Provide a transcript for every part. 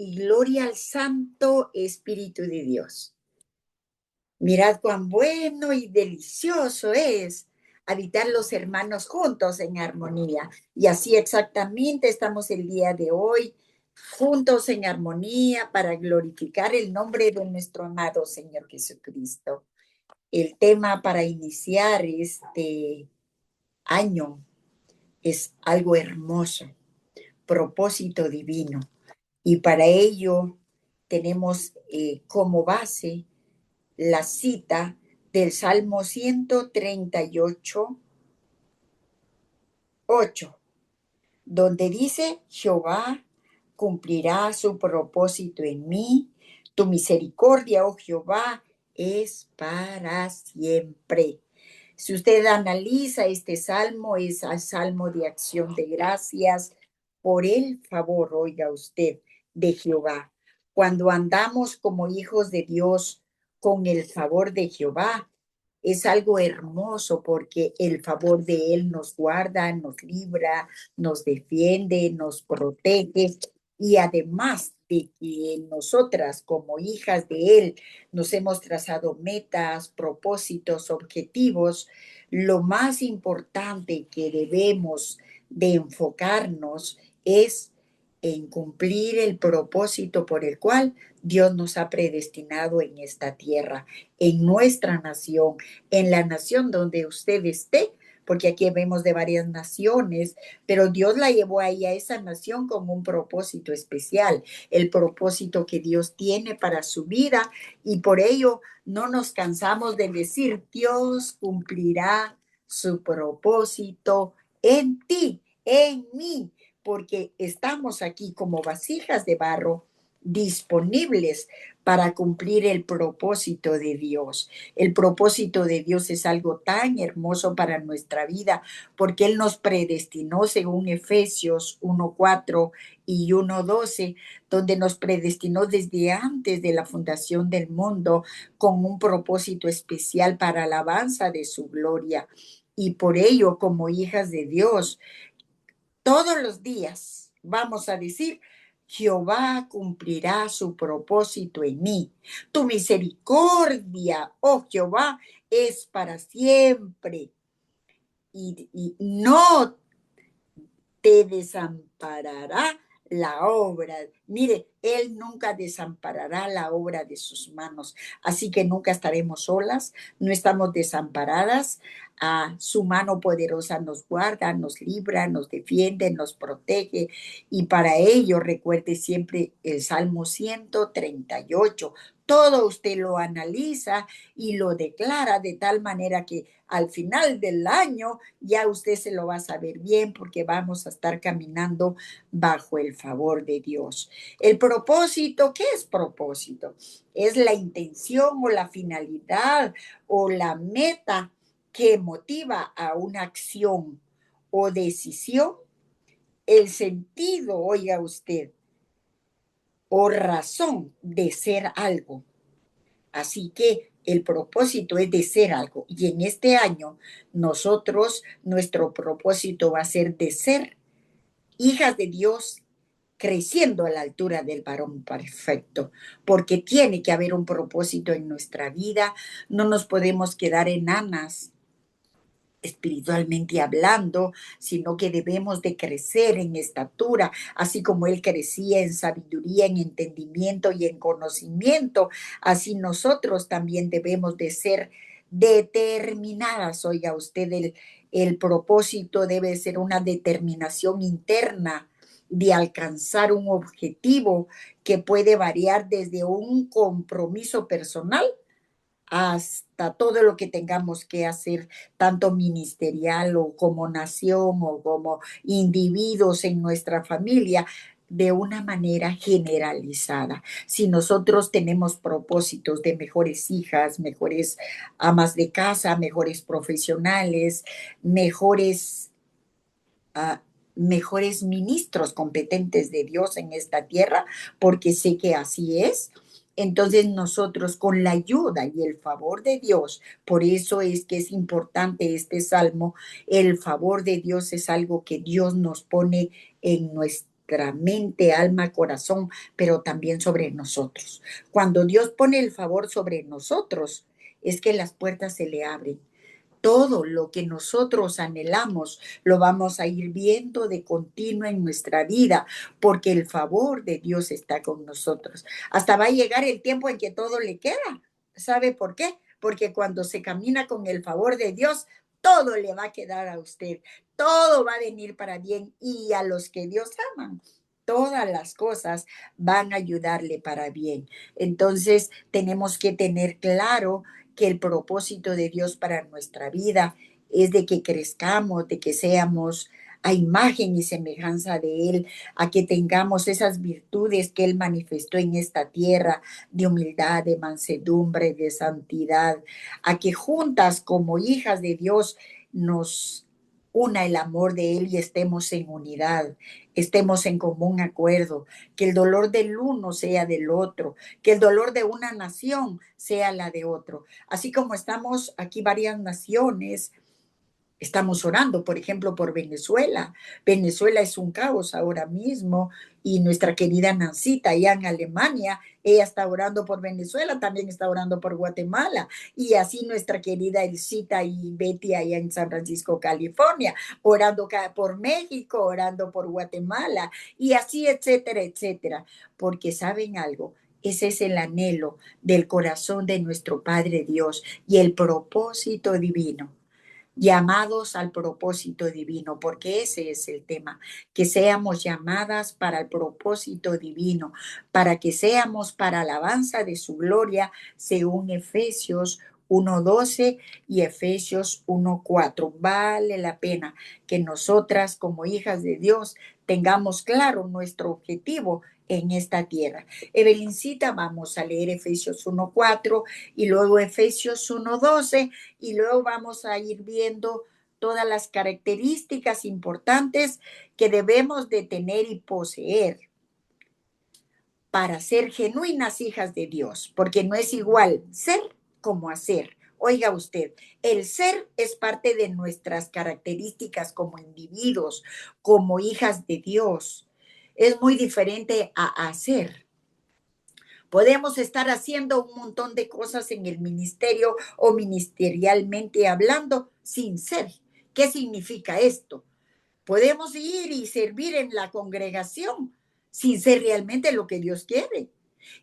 y gloria al Santo Espíritu de Dios. Mirad cuán bueno y delicioso es habitar los hermanos juntos en armonía. Y así exactamente estamos el día de hoy, juntos en armonía para glorificar el nombre de nuestro amado Señor Jesucristo. El tema para iniciar este año es algo hermoso, propósito divino. Y para ello tenemos como base la cita del Salmo 138, 8, donde dice: Jehová cumplirá su propósito en mí, tu misericordia, oh Jehová, es para siempre. Si usted analiza este salmo, es el salmo de acción de gracias por el favor, oiga usted, de Jehová. Cuando andamos como hijos de Dios con el favor de Jehová, es algo hermoso porque el favor de Él nos guarda, nos libra, nos defiende, nos protege, y además de que nosotras como hijas de Él nos hemos trazado metas, propósitos, objetivos, lo más importante que debemos de enfocarnos es en cumplir el propósito por el cual Dios nos ha predestinado en esta tierra, en nuestra nación, en la nación donde usted esté, porque aquí vemos de varias naciones, pero Dios la llevó ahí a esa nación con un propósito especial, el propósito que Dios tiene para su vida, y por ello no nos cansamos de decir: Dios cumplirá su propósito en ti, en mí, porque estamos aquí como vasijas de barro disponibles para cumplir el propósito de Dios. El propósito de Dios es algo tan hermoso para nuestra vida porque Él nos predestinó según Efesios 1:4 y 1:12, donde nos predestinó desde antes de la fundación del mundo con un propósito especial para alabanza de su gloria. Y por ello, como hijas de Dios, todos los días vamos a decir: Jehová cumplirá su propósito en mí. Tu misericordia, oh Jehová, es para siempre. Y no te desamparará la obra. Mire, Él nunca desamparará la obra de sus manos. Así que nunca estaremos solas, no estamos desamparadas. Su mano poderosa nos guarda, nos libra, nos defiende, nos protege. Y para ello recuerde siempre el Salmo 138. Todo usted lo analiza y lo declara de tal manera que al final del año ya usted se lo va a saber bien, porque vamos a estar caminando bajo el favor de Dios. El propósito, ¿qué es propósito? Es la intención o la finalidad o la meta que motiva a una acción o decisión, el sentido, oiga usted, o razón de ser algo. Así que el propósito es de ser algo. Y en este año, nuestro propósito va a ser de ser hijas de Dios, creciendo a la altura del varón perfecto, porque tiene que haber un propósito en nuestra vida. No nos podemos quedar enanas espiritualmente hablando, sino que debemos de crecer en estatura, así como Él crecía en sabiduría, en entendimiento y en conocimiento. Así nosotros también debemos de ser determinadas. Oiga usted, el propósito debe ser una determinación interna de alcanzar un objetivo que puede variar desde un compromiso personal hasta todo lo que tengamos que hacer, tanto ministerial o como nación o como individuos en nuestra familia, de una manera generalizada. Si nosotros tenemos propósitos de mejores hijas, mejores amas de casa, mejores profesionales, mejores, uh, mejores ministros competentes de Dios en esta tierra, porque sé que así es. Entonces nosotros, con la ayuda y el favor de Dios, por eso es que es importante este salmo, el favor de Dios es algo que Dios nos pone en nuestra mente, alma, corazón, pero también sobre nosotros. Cuando Dios pone el favor sobre nosotros, es que las puertas se le abren. Todo lo que nosotros anhelamos lo vamos a ir viendo de continuo en nuestra vida, porque el favor de Dios está con nosotros. Hasta va a llegar el tiempo en que todo le queda. ¿Sabe por qué? Porque cuando se camina con el favor de Dios, todo le va a quedar a usted. Todo va a venir para bien y a los que Dios aman. Todas las cosas van a ayudarle para bien. Entonces tenemos que tener claro que el propósito de Dios para nuestra vida es de que crezcamos, de que seamos a imagen y semejanza de Él, a que tengamos esas virtudes que Él manifestó en esta tierra, de humildad, de mansedumbre, de santidad, a que juntas como hijas de Dios nos una el amor de Él y estemos en unidad, estemos en común acuerdo, que el dolor del uno sea del otro, que el dolor de una nación sea la de otro. Así como estamos aquí varias naciones, estamos orando, por ejemplo, por Venezuela. Venezuela es un caos ahora mismo y nuestra querida Nancita allá en Alemania, ella está orando por Venezuela, también está orando por Guatemala y así nuestra querida Elcita y Betty allá en San Francisco, California, orando por México, orando por Guatemala y así, etcétera, etcétera. Porque saben algo, ese es el anhelo del corazón de nuestro Padre Dios y el propósito divino, llamados al propósito divino, porque ese es el tema, que seamos llamadas para el propósito divino, para que seamos para alabanza de su gloria, según Efesios 1:12 y Efesios 1:4. Vale la pena que nosotras como hijas de Dios tengamos claro nuestro objetivo en esta tierra. Evelincita, vamos a leer Efesios 1:4 y luego Efesios 1:12 y luego vamos a ir viendo todas las características importantes que debemos de tener y poseer para ser genuinas hijas de Dios, porque no es igual ser como hacer. Oiga usted, el ser es parte de nuestras características como individuos, como hijas de Dios. Es muy diferente a hacer. Podemos estar haciendo un montón de cosas en el ministerio o ministerialmente hablando sin ser. ¿Qué significa esto? Podemos ir y servir en la congregación sin ser realmente lo que Dios quiere.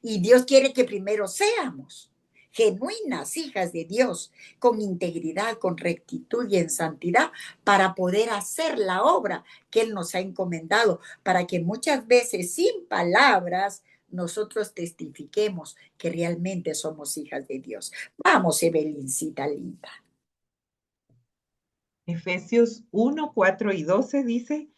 Y Dios quiere que primero seamos genuinas hijas de Dios, con integridad, con rectitud y en santidad, para poder hacer la obra que Él nos ha encomendado, para que muchas veces sin palabras nosotros testifiquemos que realmente somos hijas de Dios. Vamos, Evelincita linda. Efesios 1, 4 y 12 dice,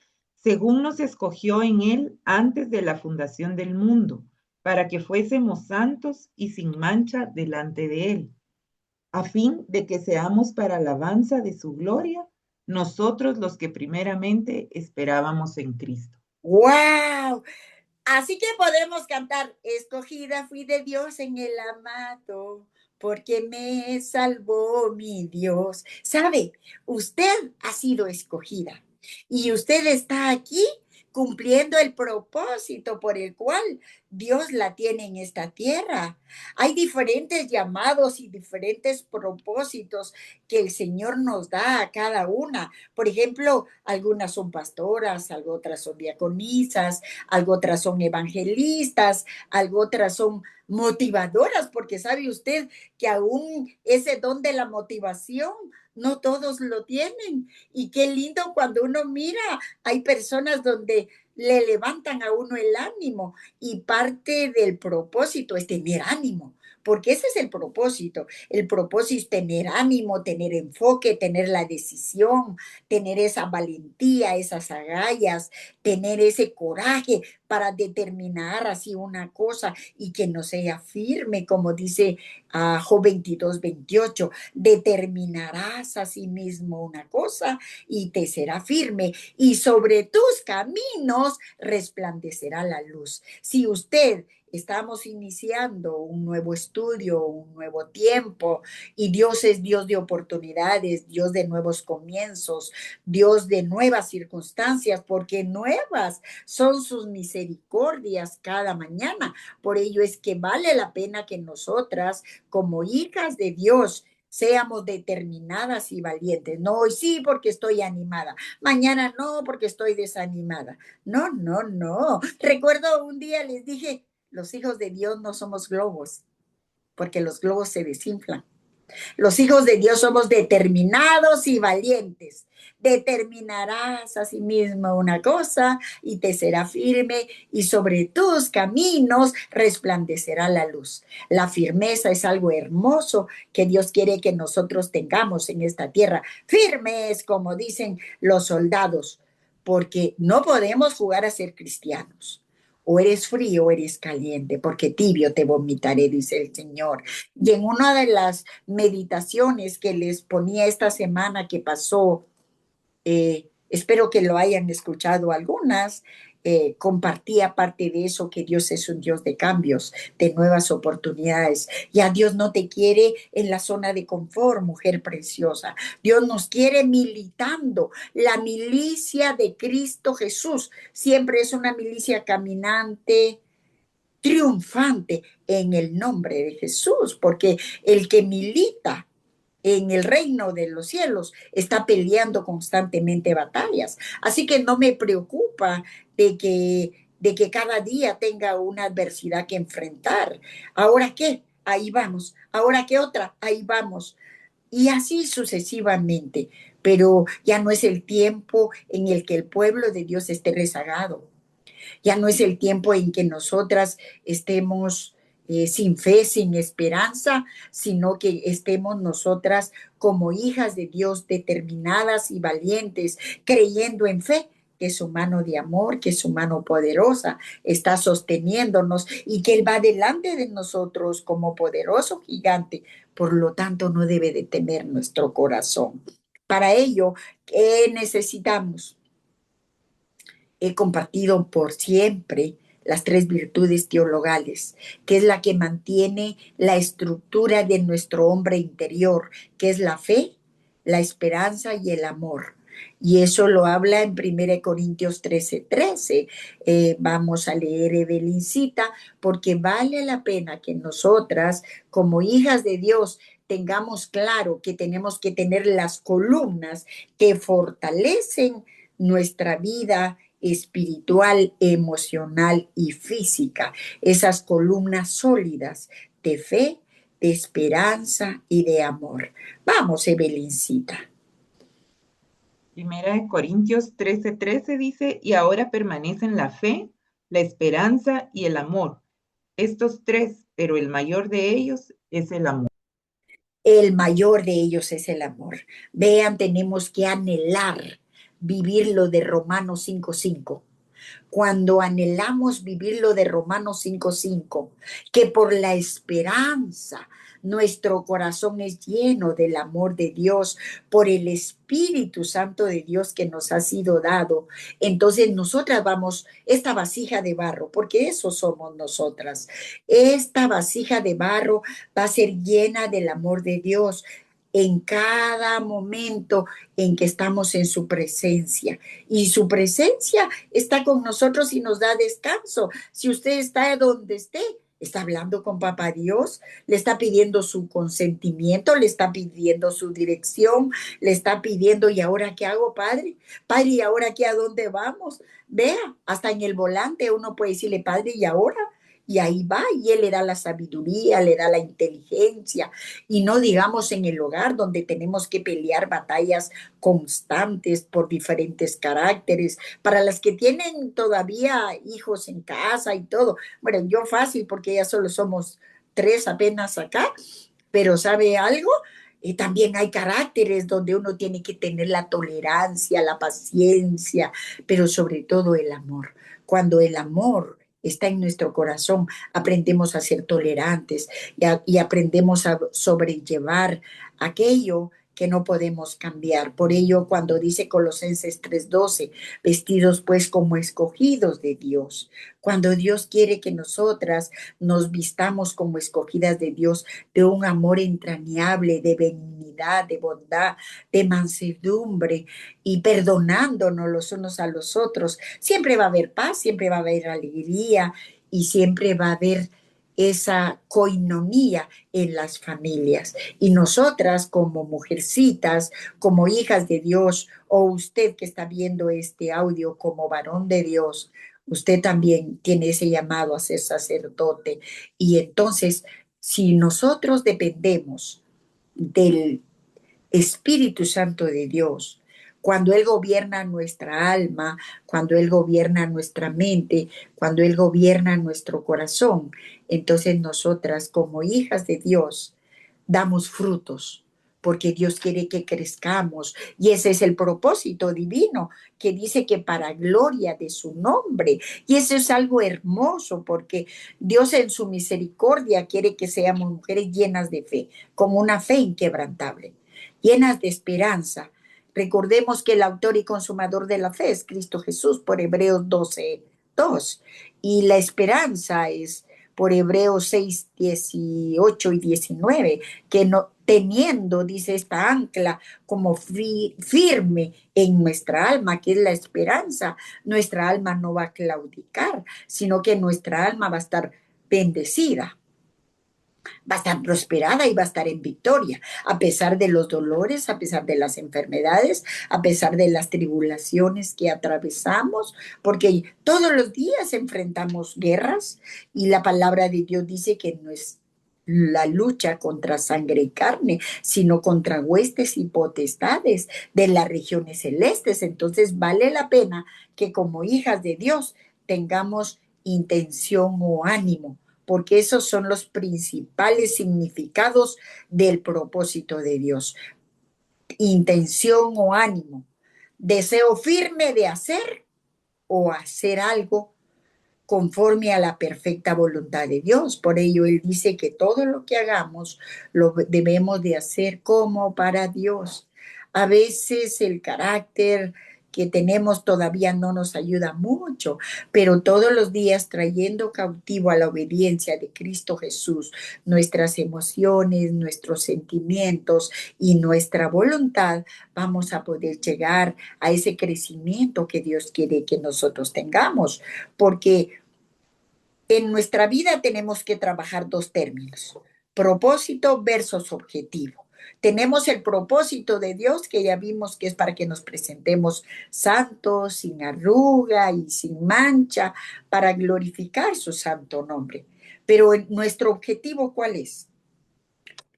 según nos escogió en él antes de la fundación del mundo, para que fuésemos santos y sin mancha delante de él, a fin de que seamos para alabanza de su gloria, nosotros los que primeramente esperábamos en Cristo. ¡Wow! Así que podemos cantar, escogida fui de Dios en el amado, porque me salvó mi Dios. ¿Sabe? Usted ha sido escogida y usted está aquí cumpliendo el propósito por el cual Dios la tiene en esta tierra. Hay diferentes llamados y diferentes propósitos que el Señor nos da a cada una. Por ejemplo, algunas son pastoras, algo otras son diaconisas, algo otras son evangelistas, algo otras son motivadoras, porque sabe usted que aún ese don de la motivación no todos lo tienen. Y qué lindo cuando uno mira, hay personas donde le levantan a uno el ánimo y parte del propósito es tener ánimo, porque ese es el propósito. El propósito es tener ánimo, tener enfoque, tener la decisión, tener esa valentía, esas agallas, tener ese coraje para determinar así una cosa y que no sea firme, como dice Job 22:28, determinarás a sí mismo una cosa y te será firme y sobre tus caminos resplandecerá la luz. Si usted estamos iniciando un nuevo estudio, un nuevo tiempo, y Dios es Dios de oportunidades, Dios de nuevos comienzos, Dios de nuevas circunstancias, porque nuevas son sus misericordias cada mañana. Por ello es que vale la pena que nosotras, como hijas de Dios, seamos determinadas y valientes. No, hoy sí porque estoy animada, mañana no porque estoy desanimada. No, no, no. Recuerdo un día les dije, los hijos de Dios no somos globos, porque los globos se desinflan. Los hijos de Dios somos determinados y valientes. Determinarás a sí mismo una cosa y te será firme y sobre tus caminos resplandecerá la luz. La firmeza es algo hermoso que Dios quiere que nosotros tengamos en esta tierra. Firmes, como dicen los soldados, porque no podemos jugar a ser cristianos. O eres frío o eres caliente, porque tibio te vomitaré, dice el Señor. Y en una de las meditaciones que les ponía esta semana que pasó, espero que lo hayan escuchado algunas, compartía parte de eso, que Dios es un Dios de cambios, de nuevas oportunidades. Ya Dios no te quiere en la zona de confort, mujer preciosa. Dios nos quiere militando. La milicia de Cristo Jesús siempre es una milicia caminante, triunfante en el nombre de Jesús, porque el que milita en el reino de los cielos está peleando constantemente batallas. Así que no me preocupa de que cada día tenga una adversidad que enfrentar. ¿Ahora qué? Ahí vamos. ¿Ahora qué otra? Ahí vamos. Y así sucesivamente. Pero ya no es el tiempo en el que el pueblo de Dios esté rezagado. Ya no es el tiempo en que nosotras estemos sin fe, sin esperanza, sino que estemos nosotras como hijas de Dios determinadas y valientes, creyendo en fe que su mano de amor, que su mano poderosa está sosteniéndonos y que Él va delante de nosotros como poderoso gigante. Por lo tanto, no debe de temer nuestro corazón. Para ello, ¿qué necesitamos? He compartido por siempre las tres virtudes teologales, que es la que mantiene la estructura de nuestro hombre interior, que es la fe, la esperanza y el amor. Y eso lo habla en 1 Corintios 13:13. Vamos a leer, Evelincita, porque vale la pena que nosotras, como hijas de Dios, tengamos claro que tenemos que tener las columnas que fortalecen nuestra vida espiritual, emocional y física, esas columnas sólidas de fe, de esperanza y de amor. Vamos, Evelincita. Primera de Corintios 13:13 dice, y ahora permanecen la fe, la esperanza y el amor. Estos tres, pero el mayor de ellos es el amor. El mayor de ellos es el amor. Vean, tenemos que anhelar vivir lo de Romanos 5:5. Cuando anhelamos vivir lo de Romanos 5:5, que por la esperanza nuestro corazón es lleno del amor de Dios, por el Espíritu Santo de Dios que nos ha sido dado. Entonces nosotras vamos, esta vasija de barro, porque eso somos nosotras, esta vasija de barro va a ser llena del amor de Dios en cada momento en que estamos en su presencia. Y su presencia está con nosotros y nos da descanso. Si usted está donde esté, está hablando con papá Dios, le está pidiendo su consentimiento, le está pidiendo su dirección, le está pidiendo, ¿y ahora qué hago, padre? Padre, ¿y ahora qué? ¿A dónde vamos? Vea, hasta en el volante uno puede decirle, padre, ¿y ahora? Y ahí va, y Él le da la sabiduría, le da la inteligencia, y no digamos en el hogar donde tenemos que pelear batallas constantes por diferentes caracteres. Para las que tienen todavía hijos en casa y todo, bueno, yo fácil porque ya solo somos tres apenas acá, pero ¿sabe algo? También hay caracteres donde uno tiene que tener la tolerancia, la paciencia, pero sobre todo el amor. Cuando el amor está en nuestro corazón, aprendemos a ser tolerantes y aprendemos a sobrellevar aquello que no podemos cambiar. Por ello, cuando dice Colosenses 3:12, vestidos pues como escogidos de Dios, cuando Dios quiere que nosotras nos vistamos como escogidas de Dios, de un amor entrañable, de benignidad, de bondad, de mansedumbre y perdonándonos los unos a los otros, siempre va a haber paz, siempre va a haber alegría y siempre va a haber esa coinonía en las familias. Y nosotras como mujercitas, como hijas de Dios, o usted que está viendo este audio como varón de Dios, usted también tiene ese llamado a ser sacerdote. Y entonces, si nosotros dependemos del Espíritu Santo de Dios, cuando Él gobierna nuestra alma, cuando Él gobierna nuestra mente, cuando Él gobierna nuestro corazón, entonces nosotras como hijas de Dios damos frutos, porque Dios quiere que crezcamos y ese es el propósito divino que dice que para gloria de su nombre. Y eso es algo hermoso porque Dios en su misericordia quiere que seamos mujeres llenas de fe, con una fe inquebrantable, llenas de esperanza. Recordemos que el autor y consumador de la fe es Cristo Jesús por Hebreos 12:2 y la esperanza es por Hebreos 6:18 y 19, que no teniendo, dice esta ancla, como firme en nuestra alma, que es la esperanza, nuestra alma no va a claudicar, sino que nuestra alma va a estar bendecida, va a estar prosperada y va a estar en victoria, a pesar de los dolores, a pesar de las enfermedades, a pesar de las tribulaciones que atravesamos, porque todos los días enfrentamos guerras y la palabra de Dios dice que no es la lucha contra sangre y carne, sino contra huestes y potestades de las regiones celestes. Entonces vale la pena que como hijas de Dios tengamos intención o ánimo, porque esos son los principales significados del propósito de Dios. Intención o ánimo, deseo firme de hacer o hacer algo conforme a la perfecta voluntad de Dios. Por ello, Él dice que todo lo que hagamos lo debemos de hacer como para Dios. A veces el carácter que tenemos todavía no nos ayuda mucho, pero todos los días trayendo cautivo a la obediencia de Cristo Jesús, nuestras emociones, nuestros sentimientos y nuestra voluntad, vamos a poder llegar a ese crecimiento que Dios quiere que nosotros tengamos, porque en nuestra vida tenemos que trabajar dos términos, propósito versus objetivo. Tenemos el propósito de Dios, que ya vimos que es para que nos presentemos santos, sin arruga y sin mancha, para glorificar su santo nombre. Pero nuestro objetivo, ¿cuál es?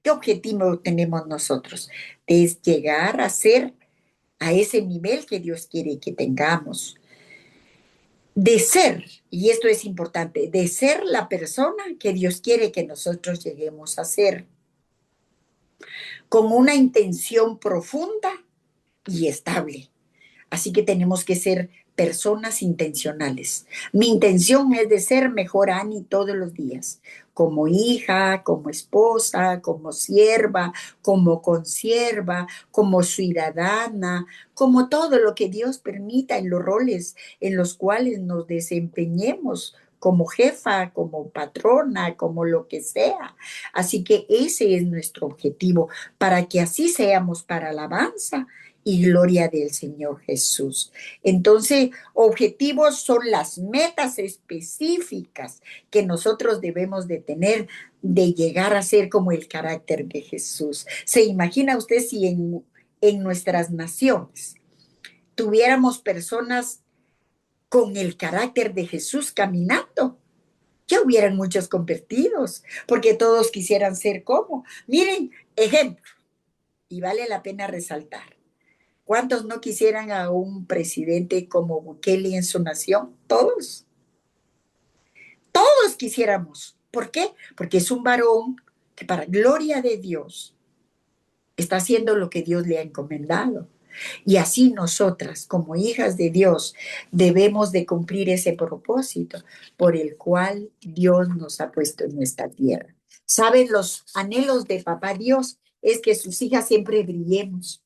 ¿Qué objetivo tenemos nosotros? Es llegar a ser a ese nivel que Dios quiere que tengamos, de ser, y esto es importante, de ser la persona que Dios quiere que nosotros lleguemos a ser, con una intención profunda y estable. Así que tenemos que ser personas intencionales. Mi intención es de ser mejor Ani todos los días, como hija, como esposa, como sierva, como consierva, como ciudadana, como todo lo que Dios permita en los roles en los cuales nos desempeñemos, como jefa, como patrona, como lo que sea. Así que ese es nuestro objetivo, para que así seamos para alabanza y gloria del Señor Jesús. Entonces, objetivos son las metas específicas que nosotros debemos de tener, de llegar a ser como el carácter de Jesús. ¿Se imagina usted si en nuestras naciones tuviéramos personas con el carácter de Jesús caminando? Ya hubieran muchos convertidos, porque todos quisieran ser como. Miren, ejemplo, y vale la pena resaltar. ¿Cuántos no quisieran a un presidente como Bukele en su nación? Todos, todos quisiéramos. ¿Por qué? Porque es un varón que para gloria de Dios está haciendo lo que Dios le ha encomendado. Y así nosotras, como hijas de Dios, debemos de cumplir ese propósito por el cual Dios nos ha puesto en esta tierra. ¿Saben los anhelos de Papá Dios? es que sus hijas siempre brillemos.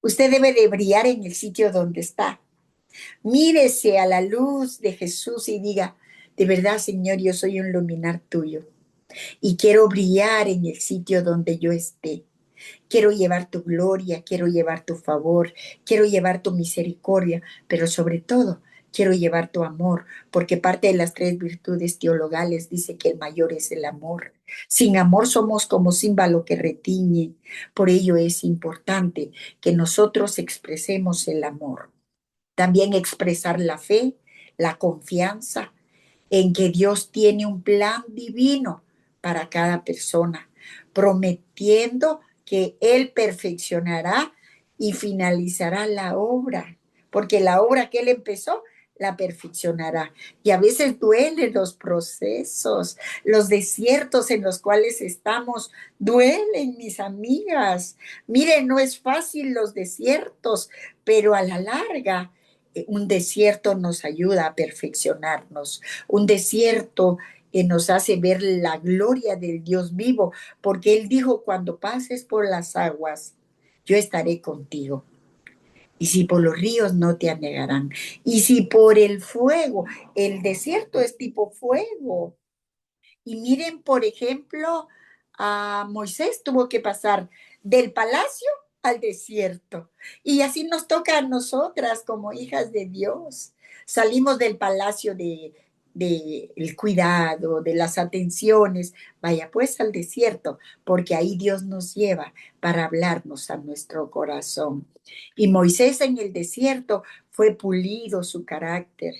Usted debe de brillar en el sitio donde está. Mírese a la luz de Jesús y diga, de verdad, Señor, yo soy un luminar tuyo y quiero brillar en el sitio donde yo esté. Quiero llevar tu gloria, quiero llevar tu favor, quiero llevar tu misericordia, pero sobre todo quiero llevar tu amor, porque parte de las tres virtudes teologales dice que el mayor es el amor. Sin amor somos como címbalo que retiñe. Por ello es importante que nosotros expresemos el amor. También expresar la fe, la confianza en que Dios tiene un plan divino para cada persona, prometiendo que Él perfeccionará y finalizará la obra, porque la obra que Él empezó la perfeccionará. Y a veces duelen los procesos, los desiertos en los cuales estamos, duelen, mis amigas. Miren, no es fácil los desiertos, pero a la larga un desierto nos ayuda a perfeccionarnos. Un desierto nos hace ver la gloria del Dios vivo, porque Él dijo, cuando pases por las aguas, yo estaré contigo. Y si por los ríos no te anegarán. Y si por el fuego, el desierto es tipo fuego. Y miren, por ejemplo, a Moisés tuvo que pasar del palacio al desierto. Y así nos toca a nosotras como hijas de Dios. Salimos del palacio de el cuidado, de las atenciones, vaya pues al desierto, porque ahí Dios nos lleva para hablarnos a nuestro corazón. Y Moisés en el desierto fue pulido su carácter,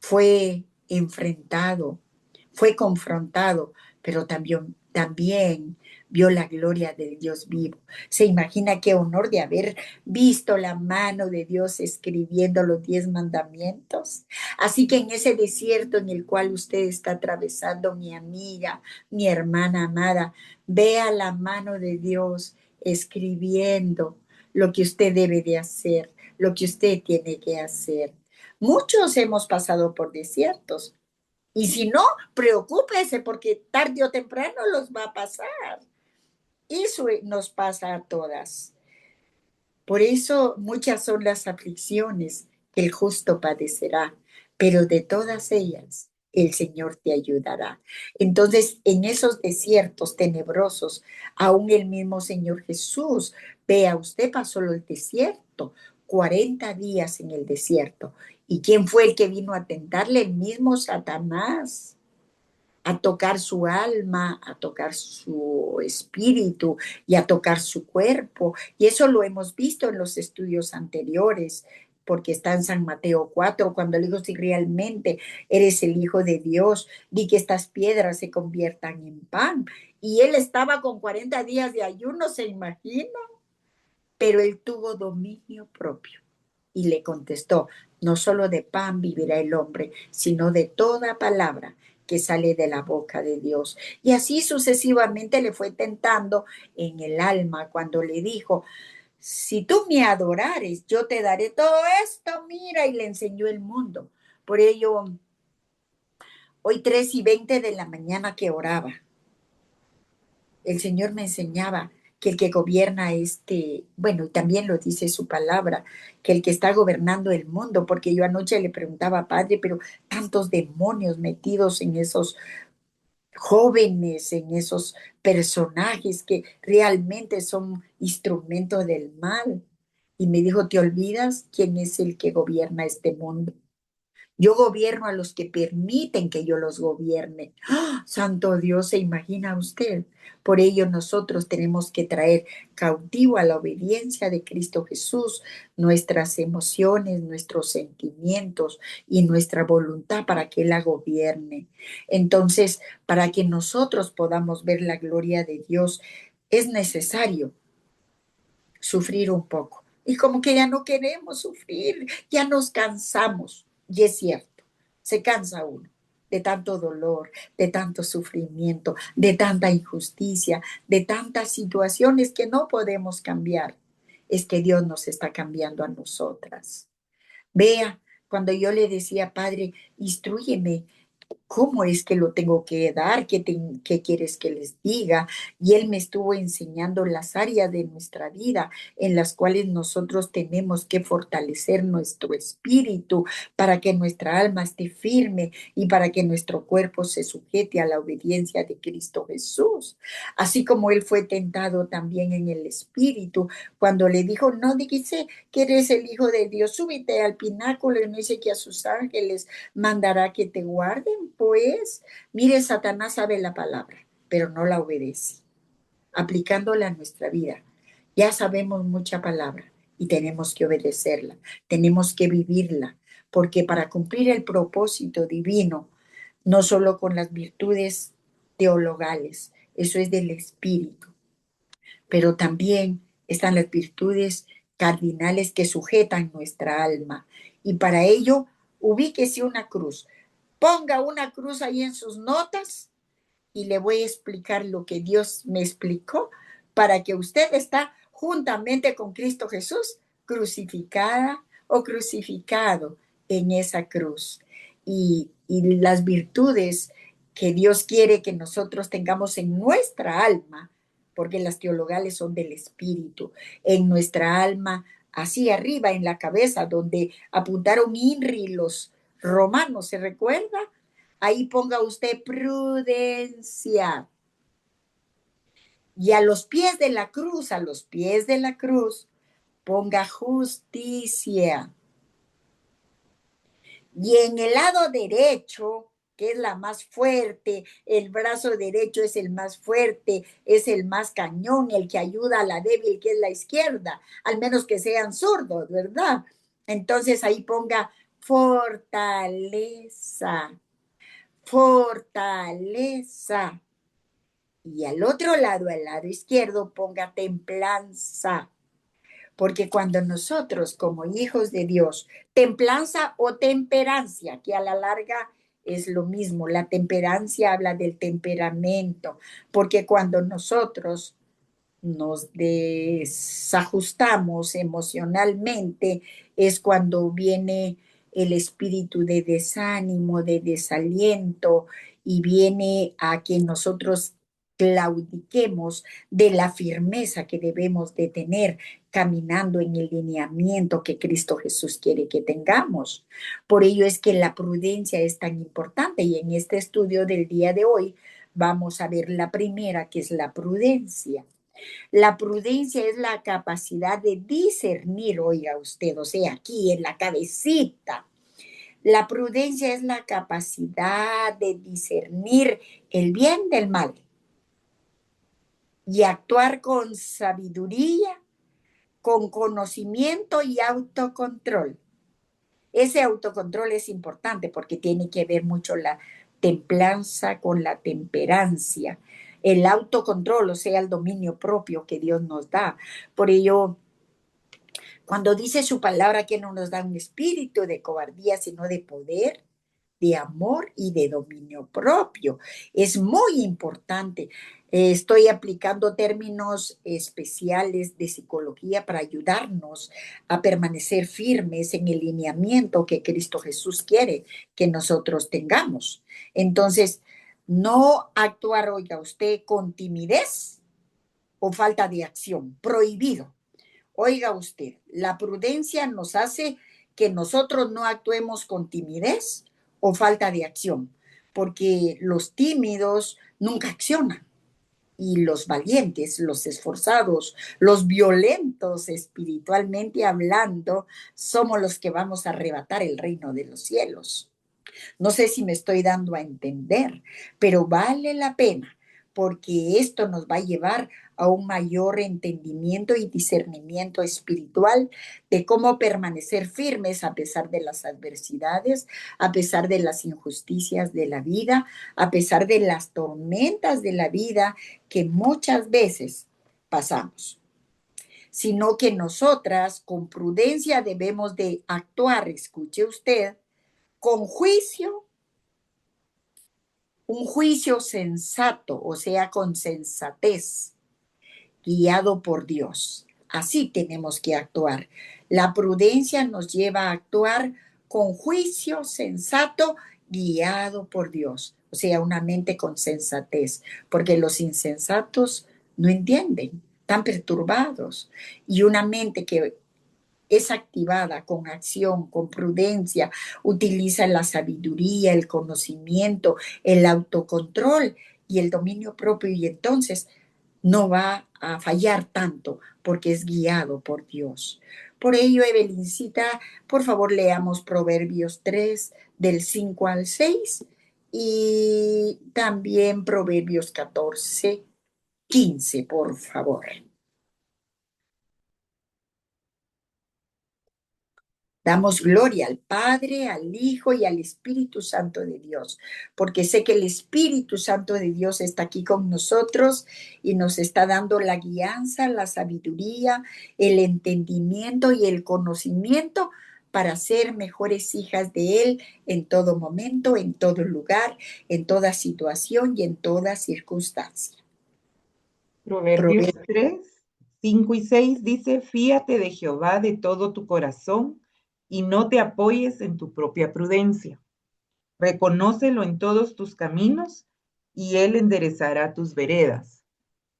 fue enfrentado, fue confrontado, pero también vio la gloria del Dios vivo. Se imagina qué honor de haber visto la mano de Dios escribiendo los 10 mandamientos. Así que en ese desierto en el cual usted está atravesando, mi amiga, mi hermana amada, vea la mano de Dios escribiendo lo que usted debe de hacer, lo que usted tiene que hacer. Muchos hemos pasado por desiertos y si no, preocúpese porque tarde o temprano los va a pasar. Eso nos pasa a todas. Por eso muchas son las aflicciones que el justo padecerá, pero de todas ellas el Señor te ayudará. Entonces, en esos desiertos tenebrosos, aún el mismo Señor Jesús, vea, usted pasó el desierto, 40 días en el desierto. ¿Y quién fue el que vino a tentarle? El mismo Satanás, a tocar su alma, a tocar su espíritu y a tocar su cuerpo. Y eso lo hemos visto en los estudios anteriores, porque está en San Mateo 4, cuando le digo, si realmente eres el Hijo de Dios, di que estas piedras se conviertan en pan. Y él estaba con 40 días de ayuno, ¿se imagina? Pero él tuvo dominio propio y le contestó, no solo de pan vivirá el hombre, sino de toda palabra que sale de la boca de Dios. Y así sucesivamente le fue tentando en el alma cuando le dijo, si tú me adorares, yo te daré todo esto, mira, y le enseñó el mundo. Por ello, hoy 3:20 de la mañana que oraba, el Señor me enseñaba que el que gobierna bueno, y también lo dice su palabra, que el que está gobernando el mundo, porque yo anoche le preguntaba, Padre, pero tantos demonios metidos en esos jóvenes, en esos personajes que realmente son instrumentos del mal. Y me dijo, ¿te olvidas quién es el que gobierna este mundo? Yo gobierno a los que permiten que yo los gobierne. ¡Ah! Santo Dios, ¿se imagina usted? Por ello nosotros tenemos que traer cautivo a la obediencia de Cristo Jesús nuestras emociones, nuestros sentimientos y nuestra voluntad para que Él la gobierne. Entonces, para que nosotros podamos ver la gloria de Dios, es necesario sufrir un poco. Y como que ya no queremos sufrir, ya nos cansamos. Y es cierto, se cansa uno de tanto dolor, de tanto sufrimiento, de tanta injusticia, de tantas situaciones que no podemos cambiar. Es que Dios nos está cambiando a nosotras. Vea, cuando yo le decía, Padre, instrúyeme, ¿cómo es que lo tengo que dar? ¿Qué quieres que les diga? Y Él me estuvo enseñando las áreas de nuestra vida en las cuales nosotros tenemos que fortalecer nuestro espíritu para que nuestra alma esté firme y para que nuestro cuerpo se sujete a la obediencia de Cristo Jesús. Así como Él fue tentado también en el espíritu, cuando le dijo, no dice que eres el Hijo de Dios, súbete al pináculo, y no dice que a sus ángeles mandará que te guarden. Pues, mire, Satanás sabe la palabra, pero no la obedece, aplicándola a nuestra vida. Ya sabemos mucha palabra y tenemos que obedecerla, tenemos que vivirla, porque para cumplir el propósito divino, no solo con las virtudes teologales, eso es del espíritu, pero también están las virtudes cardinales que sujetan nuestra alma. Y para ello, ubíquese una cruz. Ponga una cruz ahí en sus notas y le voy a explicar lo que Dios me explicó para que usted está juntamente con Cristo Jesús crucificada o crucificado en esa cruz. Y las virtudes que Dios quiere que nosotros tengamos en nuestra alma, porque las teologales son del espíritu, en nuestra alma, así arriba en la cabeza, donde apuntaron INRI los romanos, ¿se recuerda? Ahí ponga usted prudencia. Y a los pies de la cruz, a los pies de la cruz, ponga justicia. Y en el lado derecho, que es la más fuerte, el brazo derecho es el más fuerte, es el más cañón, el que ayuda a la débil, que es la izquierda, al menos que sean zurdos, ¿verdad? Entonces ahí ponga fortaleza, fortaleza. Y al otro lado, al lado izquierdo, ponga templanza. Porque cuando nosotros, como hijos de Dios, templanza o temperancia, que a la larga es lo mismo, la temperancia habla del temperamento, porque cuando nosotros nos desajustamos emocionalmente, es cuando viene el espíritu de desánimo, de desaliento, y viene a que nosotros claudiquemos de la firmeza que debemos de tener caminando en el lineamiento que Cristo Jesús quiere que tengamos. Por ello es que la prudencia es tan importante, y en este estudio del día de hoy vamos a ver la primera, que es la prudencia. La prudencia es la capacidad de discernir, oiga usted, o sea, aquí en la cabecita. La prudencia es la capacidad de discernir el bien del mal y actuar con sabiduría, con conocimiento y autocontrol. Ese autocontrol es importante porque tiene que ver mucho la templanza con la temperancia, el autocontrol, o sea, el dominio propio que Dios nos da. Por ello, cuando dice su palabra que no nos da un espíritu de cobardía, sino de poder, de amor y de dominio propio. Es muy importante. Estoy aplicando términos especiales de psicología para ayudarnos a permanecer firmes en el lineamiento que Cristo Jesús quiere que nosotros tengamos. Entonces, no actuar, oiga usted, con timidez o falta de acción, prohibido. Oiga usted, la prudencia nos hace que nosotros no actuemos con timidez o falta de acción, porque los tímidos nunca accionan y los valientes, los esforzados, los violentos espiritualmente hablando, somos los que vamos a arrebatar el reino de los cielos. No sé si me estoy dando a entender, pero vale la pena porque esto nos va a llevar a un mayor entendimiento y discernimiento espiritual de cómo permanecer firmes a pesar de las adversidades, a pesar de las injusticias de la vida, a pesar de las tormentas de la vida que muchas veces pasamos. Sino que nosotras con prudencia debemos de actuar, escuche usted, con juicio, un juicio sensato, o sea, con sensatez, guiado por Dios. Así tenemos que actuar. La prudencia nos lleva a actuar con juicio sensato guiado por Dios, o sea, una mente con sensatez, porque los insensatos no entienden, están perturbados, y una mente que es activada con acción, con prudencia, utiliza la sabiduría, el conocimiento, el autocontrol y el dominio propio, y entonces no va a fallar tanto porque es guiado por Dios. Por ello, Evelincita, por favor leamos Proverbios 3 del 5 al 6 y también Proverbios 14, 15, por favor. Damos gloria al Padre, al Hijo y al Espíritu Santo de Dios, porque sé que el Espíritu Santo de Dios está aquí con nosotros y nos está dando la guianza, la sabiduría, el entendimiento y el conocimiento para ser mejores hijas de Él en todo momento, en todo lugar, en toda situación y en toda circunstancia. Proverbios 3, 5 y 6 dice, fíate de Jehová de todo tu corazón y no te apoyes en tu propia prudencia. Reconócelo en todos tus caminos y él enderezará tus veredas.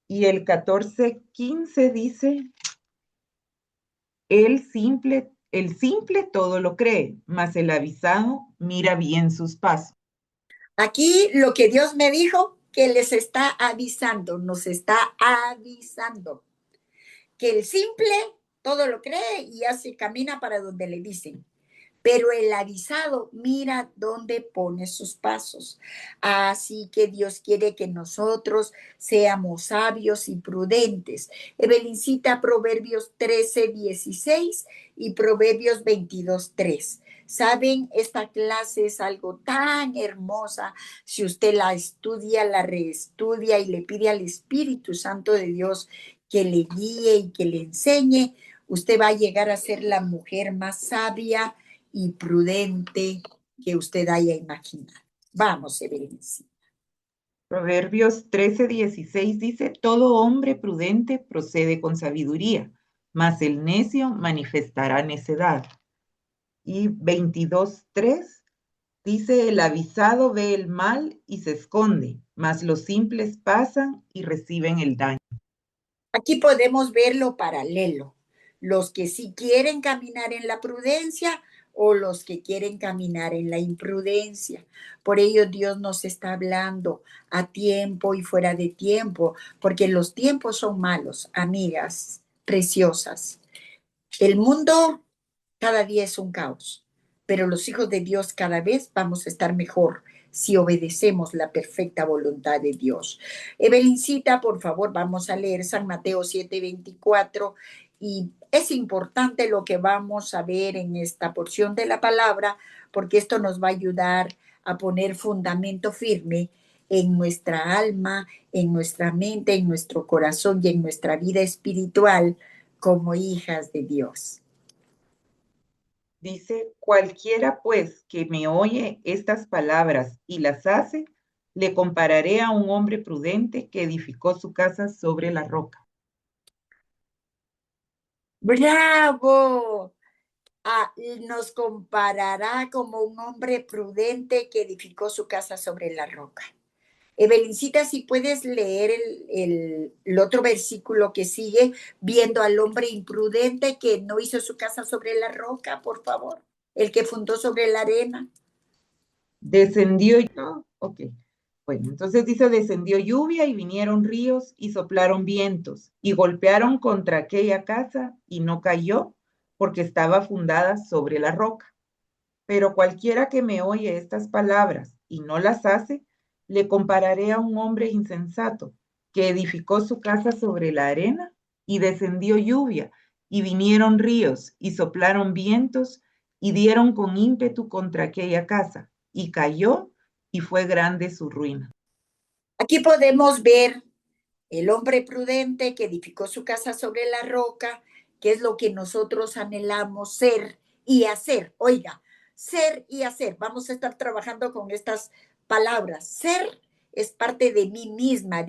Y el 14, 15 dice, el simple todo lo cree, mas el avisado mira bien sus pasos. Aquí lo que Dios me dijo, que les está avisando, nos está avisando, que el simple todo lo cree y así camina para donde le dicen. Pero el avisado mira dónde pone sus pasos. Así que Dios quiere que nosotros seamos sabios y prudentes. Evelincita, Proverbios 13, 16 y Proverbios 22, 3. Saben, esta clase es algo tan hermosa. Si usted la estudia, la reestudia y le pide al Espíritu Santo de Dios que le guíe y que le enseñe, usted va a llegar a ser la mujer más sabia y prudente que usted haya imaginado. Vamos, Evelyn. Proverbios 13, 16 dice, todo hombre prudente procede con sabiduría, mas el necio manifestará necedad. Y 22, 3 dice, el avisado ve el mal y se esconde, mas los simples pasan y reciben el daño. Aquí podemos ver lo paralelo, los que sí quieren caminar en la prudencia o los que quieren caminar en la imprudencia. Por ello Dios nos está hablando a tiempo y fuera de tiempo, porque los tiempos son malos, amigas preciosas. El mundo cada día es un caos, pero los hijos de Dios cada vez vamos a estar mejor si obedecemos la perfecta voluntad de Dios. Evelincita, por favor, vamos a leer San Mateo 7:24 y es importante lo que vamos a ver en esta porción de la palabra porque esto nos va a ayudar a poner fundamento firme en nuestra alma, en nuestra mente, en nuestro corazón y en nuestra vida espiritual como hijas de Dios. Dice, cualquiera pues que me oye estas palabras y las hace, le compararé a un hombre prudente que edificó su casa sobre la roca. ¡Bravo! Ah, nos comparará como un hombre prudente que edificó su casa sobre la roca. Evelincita, si puedes leer el otro versículo que sigue, viendo al hombre imprudente que no hizo su casa sobre la roca, por favor, el que fundó sobre la arena. Descendió, no, ok. Bueno, entonces dice, descendió lluvia y vinieron ríos y soplaron vientos y golpearon contra aquella casa y no cayó porque estaba fundada sobre la roca. Pero cualquiera que me oye estas palabras y no las hace, le compararé a un hombre insensato que edificó su casa sobre la arena y descendió lluvia y vinieron ríos y soplaron vientos y dieron con ímpetu contra aquella casa y cayó y fue grande su ruina. Aquí podemos ver el hombre prudente que edificó su casa sobre la roca, que es lo que nosotros anhelamos ser y hacer. Oiga, ser y hacer. Vamos a estar trabajando con estas palabras. Ser es parte de mí misma,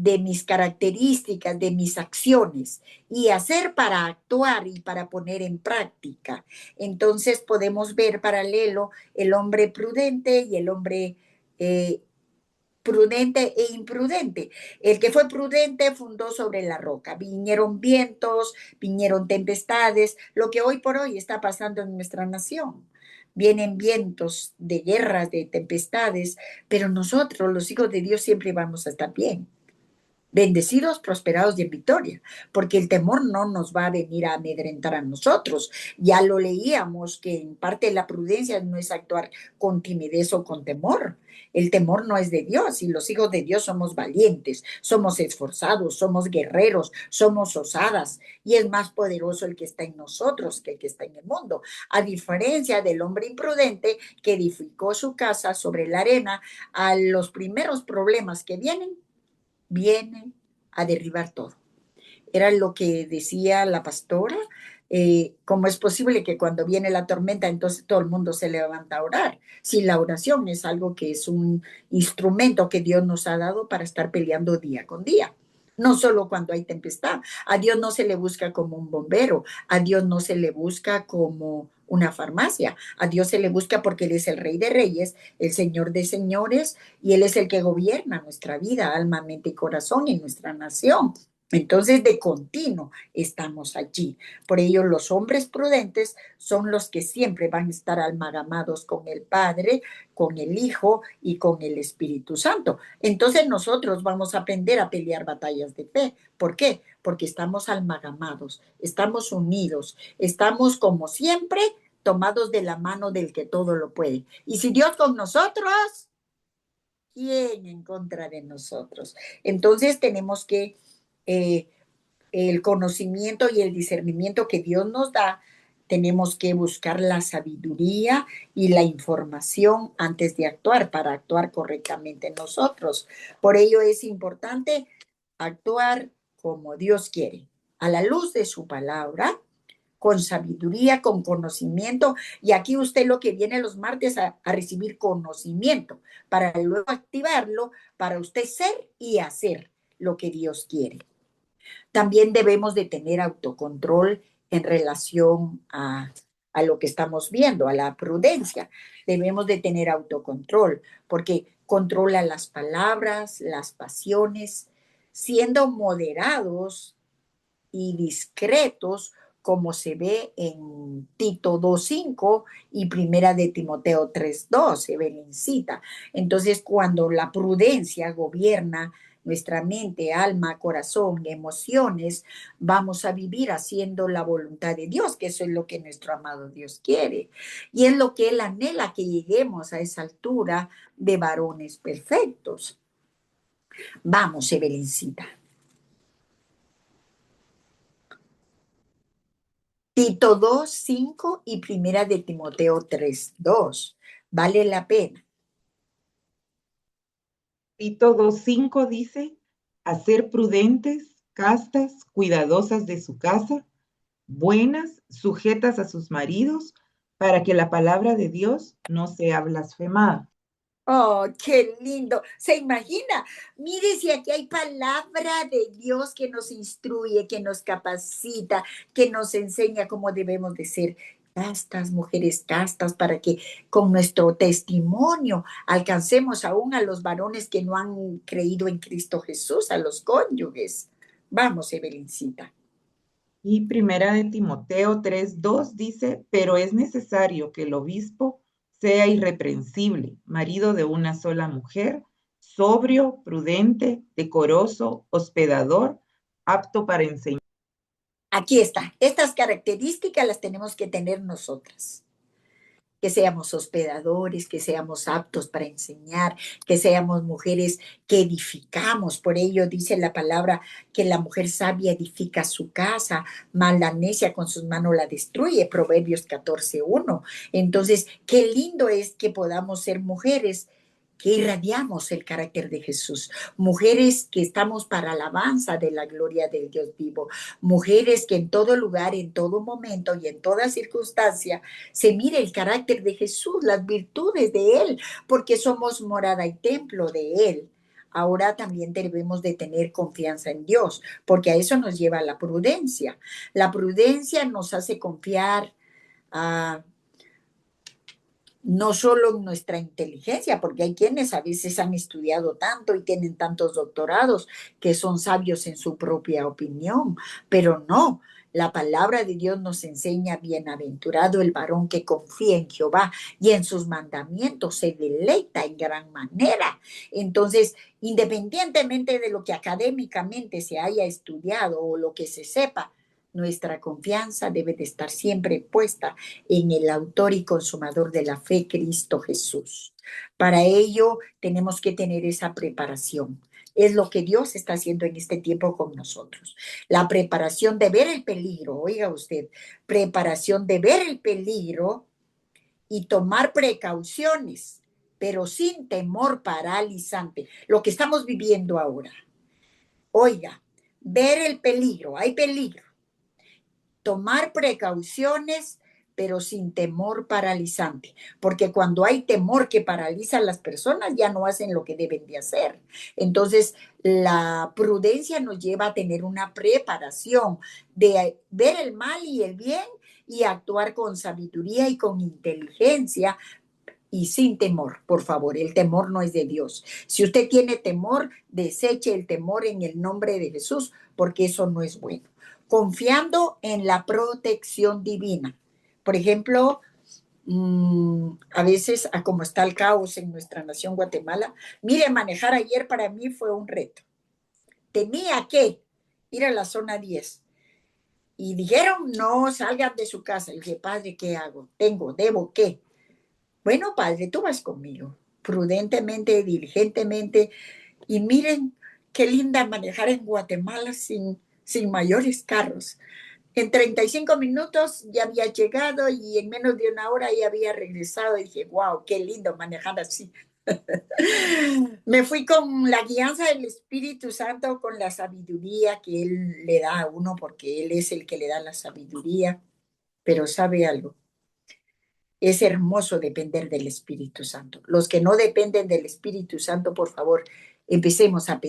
de mis características, de mis acciones, y hacer para actuar y para poner en práctica. Entonces podemos ver paralelo el hombre prudente y el hombre prudente e imprudente. El que fue prudente fundó sobre la roca. Vinieron vientos, vinieron tempestades, lo que hoy por hoy está pasando en nuestra nación. Vienen vientos de guerras, de tempestades, pero nosotros, los hijos de Dios, siempre vamos a estar bien. Bendecidos, prosperados y en victoria, porque el temor no nos va a venir a amedrentar a nosotros. Ya lo leíamos que en parte la prudencia no es actuar con timidez o con temor. El temor no es de Dios y los hijos de Dios somos valientes, somos esforzados, somos guerreros, somos osadas y es más poderoso el que está en nosotros que el que está en el mundo. A diferencia del hombre imprudente que edificó su casa sobre la arena, a los primeros problemas que viene a derribar todo. Era lo que decía la pastora, ¿cómo es posible que cuando viene la tormenta entonces todo el mundo se levanta a orar? Si la oración es algo que es un instrumento que Dios nos ha dado para estar peleando día con día. No solo cuando hay tempestad. A Dios no se le busca como un bombero, a Dios no se le busca como una farmacia, a Dios se le busca porque Él es el Rey de Reyes, el Señor de Señores, y Él es el que gobierna nuestra vida, alma, mente y corazón en nuestra nación. Entonces, de continuo estamos allí. Por ello, los hombres prudentes son los que siempre van a estar amalgamados con el Padre, con el Hijo y con el Espíritu Santo. Entonces, nosotros vamos a aprender a pelear batallas de fe. ¿Por qué? Porque estamos amalgamados, estamos unidos, estamos como siempre tomados de la mano del que todo lo puede. Y si Dios con nosotros, ¿quién en contra de nosotros? Entonces, tenemos que eh, el conocimiento y el discernimiento que Dios nos da, tenemos que buscar la sabiduría y la información antes de actuar para actuar correctamente nosotros. Por ello es importante actuar como Dios quiere, a la luz de su palabra, con sabiduría, con conocimiento. Y aquí usted lo que viene los martes a recibir conocimiento para luego activarlo para usted ser y hacer lo que Dios quiere. También debemos de tener autocontrol en relación a lo que estamos viendo, a la prudencia. Debemos de tener autocontrol porque controla las palabras, las pasiones, siendo moderados y discretos, como se ve en Tito 2:5 y Primera de Timoteo 3:2, Evelincita. Entonces, cuando la prudencia gobierna nuestra mente, alma, corazón, emociones, vamos a vivir haciendo la voluntad de Dios, que eso es lo que nuestro amado Dios quiere. Y es lo que Él anhela, que lleguemos a esa altura de varones perfectos. Vamos, Evelincita. Tito 2:5 y Primera de Timoteo 3:2. Vale la pena. Tito 2:5 dice, a ser prudentes, castas, cuidadosas de su casa, buenas, sujetas a sus maridos, para que la palabra de Dios no sea blasfemada. Oh, qué lindo. ¿Se imagina? Mire si aquí hay palabra de Dios que nos instruye, que nos capacita, que nos enseña cómo debemos de ser castas, mujeres castas, para que con nuestro testimonio alcancemos aún a los varones que no han creído en Cristo Jesús, a los cónyuges. Vamos, Evelincita. Y Primera de Timoteo 3:2 dice, pero es necesario que el obispo sea irreprensible, marido de una sola mujer, sobrio, prudente, decoroso, hospedador, apto para enseñar. Aquí está. Estas características las tenemos que tener nosotras. Que seamos hospedadores, que seamos aptos para enseñar, que seamos mujeres que edificamos. Por ello dice la palabra que la mujer sabia edifica su casa, mas la necia con sus manos la destruye. Proverbios 14:1. Entonces, qué lindo es que podamos ser mujeres que irradiamos el carácter de Jesús, mujeres que estamos para alabanza de la gloria del Dios vivo, mujeres que en todo lugar, en todo momento y en toda circunstancia se mire el carácter de Jesús, las virtudes de Él, porque somos morada y templo de Él. ahora también debemos de tener confianza en Dios, porque a eso nos lleva la prudencia. La prudencia nos hace confiar a no solo en nuestra inteligencia, porque hay quienes a veces han estudiado tanto y tienen tantos doctorados que son sabios en su propia opinión, pero no. La palabra de Dios nos enseña, bienaventurado el varón que confía en Jehová y en sus mandamientos se deleita en gran manera. Entonces, independientemente de lo que académicamente se haya estudiado o lo que se sepa, nuestra confianza debe de estar siempre puesta en el autor y consumador de la fe, Cristo Jesús. Para ello tenemos que tener esa preparación. Es lo que Dios está haciendo en este tiempo con nosotros. La preparación de ver el peligro, oiga usted, preparación de ver el peligro y tomar precauciones, pero sin temor paralizante. Lo que estamos viviendo ahora. Oiga, ver el peligro, hay peligro. Tomar precauciones, pero sin temor paralizante, porque cuando hay temor que paraliza a las personas, ya no hacen lo que deben de hacer. Entonces, la prudencia nos lleva a tener una preparación de ver el mal y el bien y actuar con sabiduría y con inteligencia y sin temor, por favor. El temor no es de Dios. Si usted tiene temor, deseche el temor en el nombre de Jesús, porque eso no es bueno. Confiando en la protección divina. Por ejemplo, a veces, como está el caos en nuestra nación Guatemala, mire, manejar ayer para mí fue un reto. Tenía que ir a la zona 10 y dijeron, no salgan de su casa. Y dije, padre, ¿qué hago? Debo, ¿qué? Bueno, padre, tú vas conmigo, prudentemente, diligentemente, y miren qué linda manejar en Guatemala sin mayores carros. En 35 minutos ya había llegado y en menos de una hora ya había regresado y dije, wow, qué lindo manejar así. Me fui con la guianza del Espíritu Santo, con la sabiduría que Él le da a uno, porque Él es el que le da la sabiduría, pero ¿sabe algo? Es hermoso depender del Espíritu Santo. Los que no dependen del Espíritu Santo, por favor, empecemos a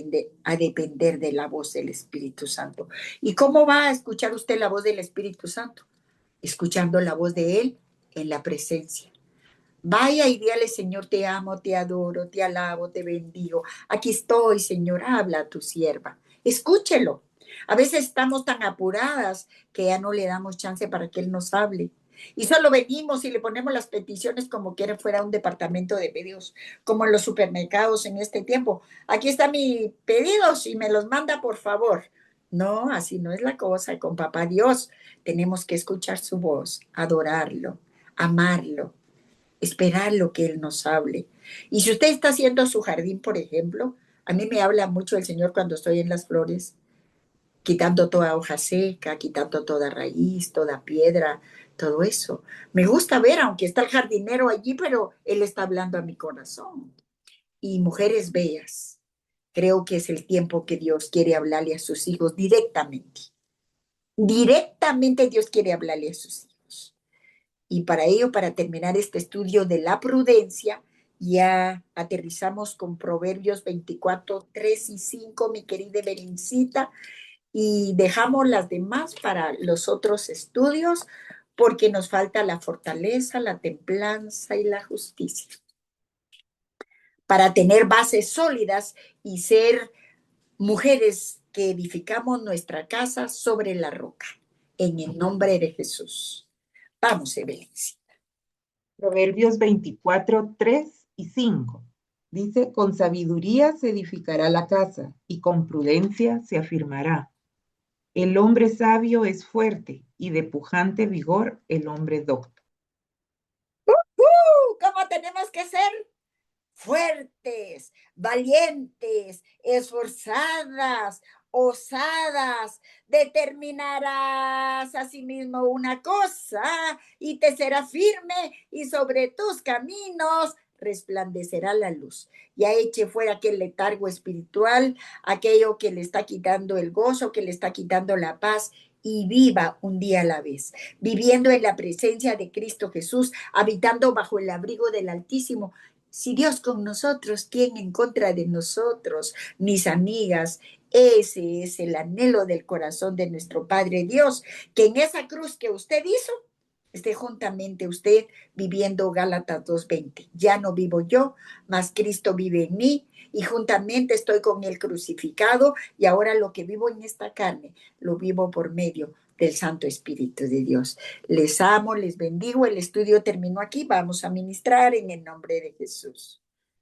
depender de la voz del Espíritu Santo. ¿Y cómo va a escuchar usted la voz del Espíritu Santo? Escuchando la voz de Él en la presencia. Vaya y dígale, Señor, te amo, te adoro, te alabo, te bendigo. Aquí estoy, Señor, habla a tu sierva. Escúchelo. A veces estamos tan apuradas que ya no le damos chance para que Él nos hable. Y solo venimos y le ponemos las peticiones como quiera fuera un departamento de pedidos, como en los supermercados en este tiempo. Aquí están mis pedidos y me los manda, por favor. No, así no es la cosa. Con Papá Dios tenemos que escuchar su voz, adorarlo, amarlo, esperar lo que Él nos hable. Y si usted está haciendo su jardín, por ejemplo, a mí me habla mucho el Señor cuando estoy en las flores, quitando toda hoja seca, quitando toda raíz, toda piedra, todo eso. Me gusta ver, aunque está el jardinero allí, pero Él está hablando a mi corazón. Y mujeres bellas, creo que es el tiempo que Dios quiere hablarle a sus hijos directamente. Directamente Dios quiere hablarle a sus hijos. Y para ello, para terminar este estudio de la prudencia, ya aterrizamos con Proverbios 24, 3 y 5, mi querida Belencita, y dejamos las demás para los otros estudios, porque nos falta la fortaleza, la templanza y la justicia, para tener bases sólidas y ser mujeres que edificamos nuestra casa sobre la roca, en el nombre de Jesús. Vamos, Evelyn. Proverbios 24, 3 y 5. Dice, con sabiduría se edificará la casa y con prudencia se afirmará. El hombre sabio es fuerte y de pujante vigor el hombre docto. ¿Cómo tenemos que ser? Fuertes, valientes, esforzadas, osadas. Determinarás a sí mismo una cosa y te será firme y sobre tus caminos resplandecerá la luz. Ya eche fuera aquel letargo espiritual, aquello que le está quitando el gozo, que le está quitando la paz, y viva un día a la vez, viviendo en la presencia de Cristo Jesús, habitando bajo el abrigo del Altísimo, Si Dios con nosotros, ¿quién en contra de nosotros? Mis amigas, ese es el anhelo del corazón de nuestro Padre Dios, que en esa cruz que usted hizo, esté juntamente usted viviendo Gálatas 2:20. Ya no vivo yo, mas Cristo vive en mí y juntamente estoy con él crucificado y ahora lo que vivo en esta carne, lo vivo por medio del Santo Espíritu de Dios. Les amo, les bendigo. El estudio terminó aquí. Vamos a ministrar en el nombre de Jesús.